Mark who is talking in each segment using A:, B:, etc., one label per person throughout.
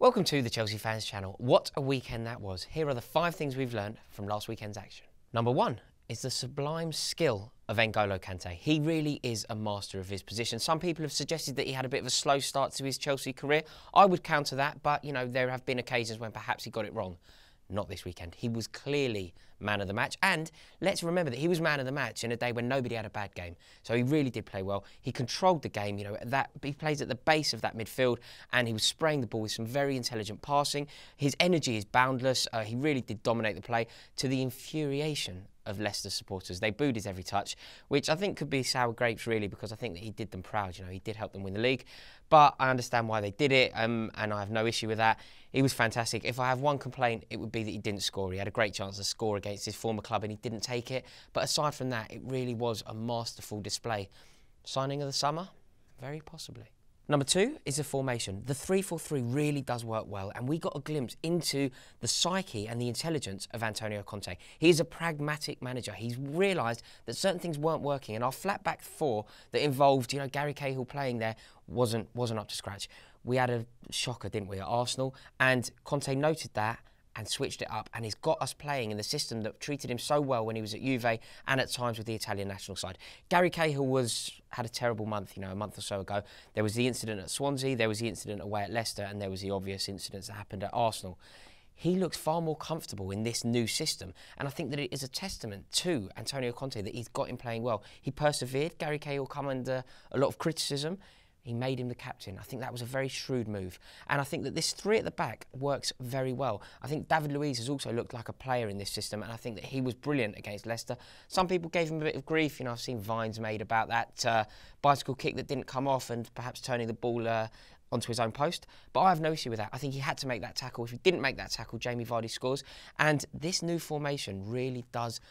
A: Welcome to the Chelsea Fans Channel. What a weekend that was. Here are the 5 things we've learned from last weekend's action. Number 1 is the sublime skill of N'Golo Kante. He really is a master of his position. Some people have suggested that he had a bit of a slow start to his Chelsea career. I would counter that, but, you know, there have been occasions when perhaps he got it wrong. Not this weekend. He was clearly man of the match. And let's remember that he was man of the match in a day when nobody had a bad game. So he really did play well. He controlled the game. You know, he plays at the base of that midfield and he was spraying the ball with some very intelligent passing. His energy is boundless. He really did dominate the play to the infuriation of Leicester supporters. They booed his every touch, which I think could be sour grapes really, because I think that he did them proud. You know, he did help them win the league, but I understand why they did it, and I have no issue with that. He was fantastic. If I have one complaint, it would be that he didn't score. He had a great chance to score against his former club and he didn't take it. But aside from that, it really was a masterful display. Signing of the summer? Very possibly. Number 2 is the formation. The 3-4-3 really does work well, and we got a glimpse into the psyche and the intelligence of Antonio Conte. He's a pragmatic manager. He's realised that certain things weren't working, and our flat back 4 that involved, you know, Gary Cahill playing there wasn't up to scratch. We had a shocker, didn't we, at Arsenal, and Conte noted that and switched it up, and he's got us playing in the system that treated him so well when he was at Juve and at times with the Italian national side. Gary Cahill had a terrible month, you know, a month or so ago. There was the incident at Swansea, there was the incident away at Leicester, and there was the obvious incidents that happened at Arsenal. He looks far more comfortable in this new system, and I think that it is a testament to Antonio Conte that he's got him playing well. He persevered. Gary Cahill come under a lot of criticism. He made him the captain. I think that was a very shrewd move. And I think that this 3 at the back works very well. I think David Luiz has also looked like a player in this system, and I think that he was brilliant against Leicester. Some people gave him a bit of grief. You know, I've seen vines made about that bicycle kick that didn't come off and perhaps turning the ball onto his own post. But I have no issue with that. I think he had to make that tackle. If he didn't make that tackle, Jamie Vardy scores. And this new formation really does,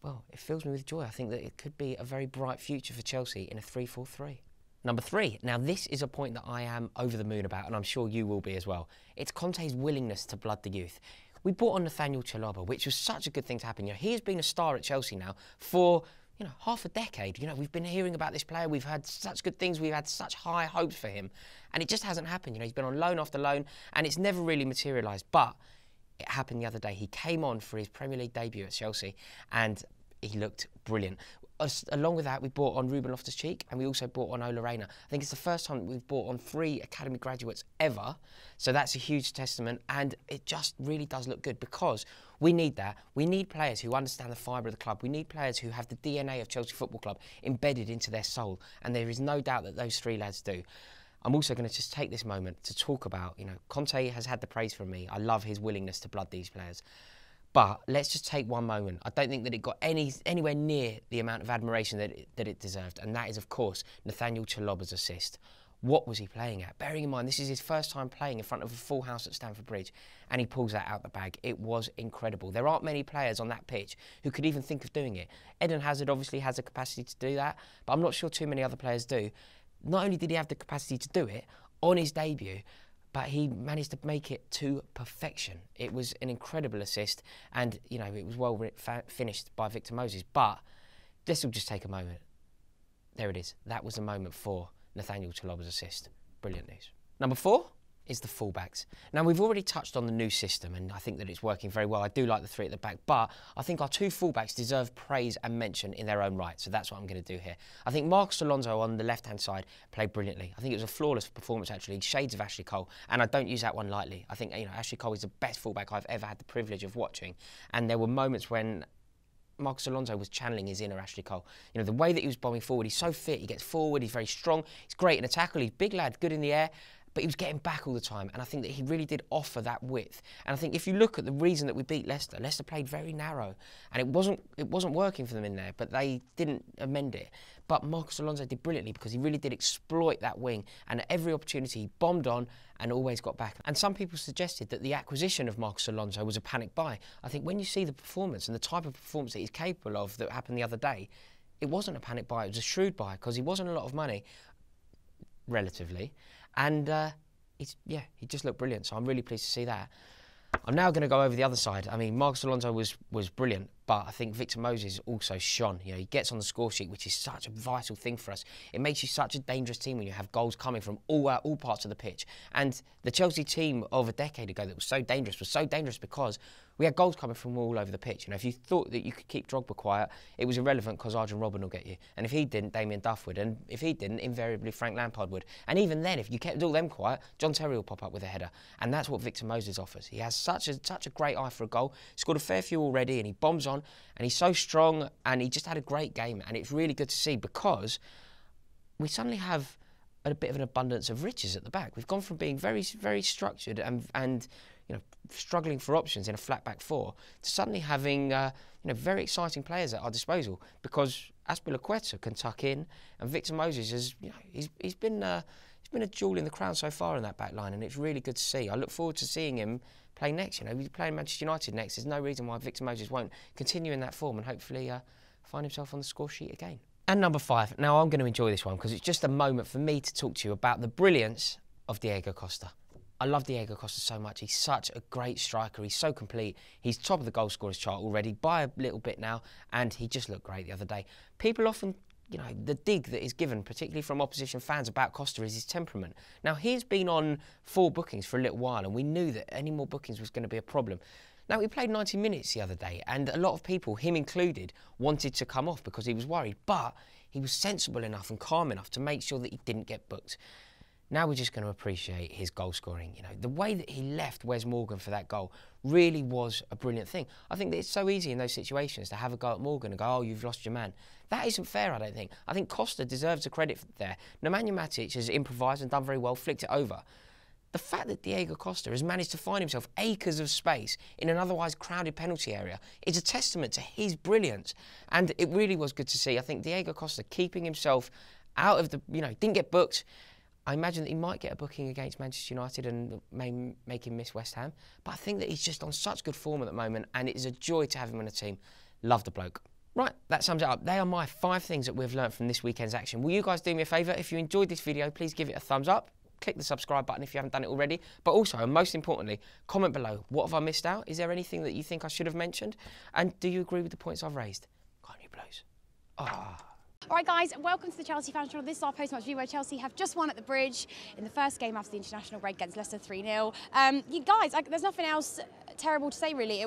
A: well, it fills me with joy. I think that it could be a very bright future for Chelsea in a 3-4-3. Number 3. Now, this is a point that I am over the moon about, and I'm sure you will be as well. It's Conte's willingness to blood the youth. We brought on Nathaniel Chalobah, which was such a good thing to happen. You know, he has been a star at Chelsea now for, you know, half a decade. You know, we've been hearing about this player. We've heard such good things. We've had such high hopes for him, and it just hasn't happened. You know, he's been on loan after loan, and it's never really materialised. But it happened the other day. He came on for his Premier League debut at Chelsea, and he looked brilliant. Along with that, we brought on Ruben Loftus-Cheek and we also brought on Ola Reina. I think it's the first time that we've brought on 3 academy graduates ever. So that's a huge testament, and it just really does look good because we need that. We need players who understand the fibre of the club. We need players who have the DNA of Chelsea Football Club embedded into their soul, and there is no doubt that those 3 lads do. I'm also going to just take this moment to talk about, you know, Conte has had the praise from me. I love his willingness to blood these players. But let's just take one moment. I don't think that it got anywhere near the amount of admiration that it deserved. And that is, of course, Nathaniel Chalobah's assist. What was he playing at? Bearing in mind, this is his first time playing in front of a full house at Stamford Bridge, and he pulls that out the bag. It was incredible. There aren't many players on that pitch who could even think of doing it. Eden Hazard obviously has the capacity to do that, but I'm not sure too many other players do. Not only did he have the capacity to do it on his debut, but he managed to make it to perfection. It was an incredible assist, and, you know, it was well finished by Victor Moses. But this will just take a moment. There it is. That was a moment for Nathaniel Chalobah's assist. Brilliant news. Number 4 is the fullbacks. Now, we've already touched on the new system, and I think that it's working very well. I do like the 3 at the back, but I think our 2 fullbacks deserve praise and mention in their own right, so that's what I'm going to do here. I think Marcos Alonso on the left-hand side played brilliantly. I think it was a flawless performance, actually, shades of Ashley Cole, and I don't use that one lightly. I think, you know, Ashley Cole is the best fullback I've ever had the privilege of watching, and there were moments when Marcos Alonso was channeling his inner Ashley Cole. You know, the way that he was bombing forward, he's so fit, he gets forward, he's very strong, he's great in a tackle, he's a big lad, good in the air, but he was getting back all the time, and I think that he really did offer that width. And I think if you look at the reason that we beat Leicester, Leicester played very narrow, and it wasn't working for them in there, but they didn't amend it. But Marcos Alonso did brilliantly because he really did exploit that wing, and at every opportunity he bombed on and always got back. And some people suggested that the acquisition of Marcos Alonso was a panic buy. I think when you see the performance and the type of performance that he's capable of that happened the other day, it wasn't a panic buy, it was a shrewd buy because he wasn't a lot of money, relatively. And he just looked brilliant, so I'm really pleased to see that. I'm now going to go over the other side. I mean, Marcos Alonso was brilliant, But I think Victor Moses also shone. You know, he gets on the score sheet, which is such a vital thing for us. It makes you such a dangerous team when you have goals coming from all parts of the pitch. And the Chelsea team of a decade ago that was so dangerous because we had goals coming from all over the pitch. You know, if you thought that you could keep Drogba quiet, it was irrelevant because Arjen Robben will get you. And if he didn't, Damien Duff would. And if he didn't, invariably Frank Lampard would. And even then, if you kept all them quiet, John Terry will pop up with a header. And that's what Victor Moses offers. He has such a great eye for a goal. He's scored a fair few already, and he bombs on, and he's so strong, and he just had a great game. And it's really good to see because we suddenly have a bit of an abundance of riches at the back. We've gone from being very, very structured and you know, struggling for options in a flat back four to suddenly having you know, very exciting players at our disposal because Azpilicueta can tuck in, and Victor Moses has, you know, he's been a jewel in the crown so far in that back line, and it's really good to see. I look forward to seeing him play next. You know, he's playing Manchester United next. There's no reason why Victor Moses won't continue in that form and hopefully find himself on the score sheet again. And number 5. Now I'm going to enjoy this one because it's just a moment for me to talk to you about the brilliance of Diego Costa. I love Diego Costa so much. He's such a great striker. He's so complete. He's top of the goal scorers chart already by a little bit now, and he just looked great the other day. People often, you know, the dig that is given, particularly from opposition fans about Costa, is his temperament. Now, he's been on 4 bookings for a little while, and we knew that any more bookings was going to be a problem. Now, he played 90 minutes the other day, and a lot of people, him included, wanted to come off because he was worried, but he was sensible enough and calm enough to make sure that he didn't get booked. Now we're just going to appreciate his goal scoring. You know, the way that he left Wes Morgan for that goal really was a brilliant thing. I think that it's so easy in those situations to have a go at Morgan and go, oh, you've lost your man. That isn't fair, I don't think. I think Costa deserves the credit there. Nemanja Matic has improvised and done very well, flicked it over. The fact that Diego Costa has managed to find himself acres of space in an otherwise crowded penalty area is a testament to his brilliance. And it really was good to see. I think Diego Costa keeping himself out of the, you know, didn't get booked. I imagine that he might get a booking against Manchester United and may make him miss West Ham. But I think that he's just on such good form at the moment, and it is a joy to have him on the team. Love the bloke. Right, that sums it up. They are my 5 things that we've learnt from this weekend's action. Will you guys do me a favour? If you enjoyed this video, please give it a thumbs up. Click the subscribe button if you haven't done it already. But also, and most importantly, comment below. What have I missed out? Is there anything that you think I should have mentioned? And do you agree with the points I've raised? Can't you, Blues?
B: All right, guys, welcome to the Chelsea Fans Channel. This is our post-match view where Chelsea have just won at the Bridge in the first game after the international break against Leicester 3-0. You guys, there's nothing else terrible to say, really.